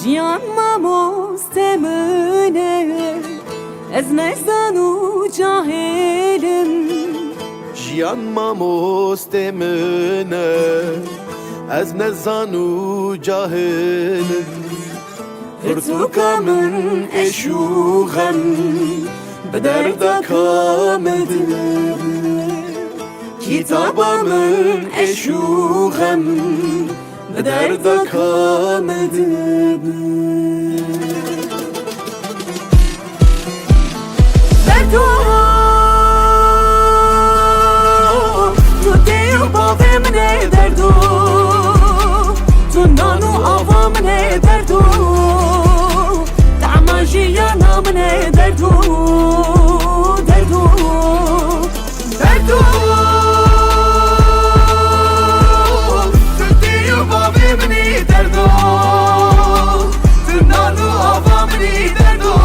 جیان مامۆستەمنە ez نەزان و جاهلم جیان مامۆستێ منە ez نەزان و جاهلم پرتوکە من ئێشوغەم بە دەردەکەمەدم کتابە من ئێشوغەم بە دەردەکەمەدم دەردۆ تو دێ و باوێ منێ دەردۆ تو نان و ئاوا منێ دەردۆ تەعمە ژیانە منێ دەردۆ دەردۆ دەردۆ تو دێ و باوێ منێ دەردۆ تو نان و ئاوا منێ دەردۆ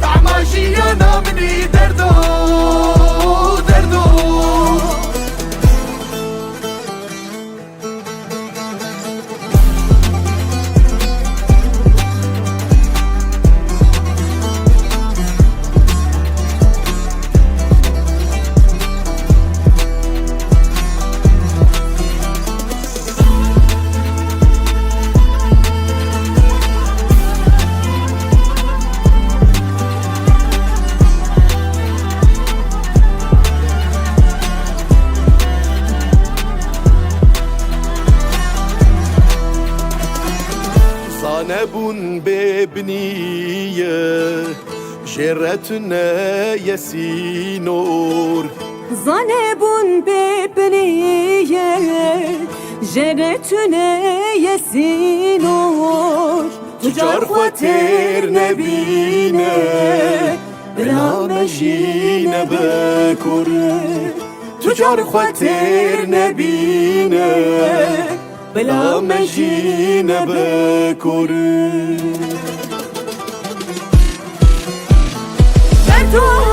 تەعمە ژیانە منێ دەردۆ دەردۆ Zanebun bebniye Jeretüne yesinor زنبون ببنیه جرتونه یسینور تجار خاطر نبینه بلا مجینه بکره تجار خاطر نبینه بلا مجینه بکره دردو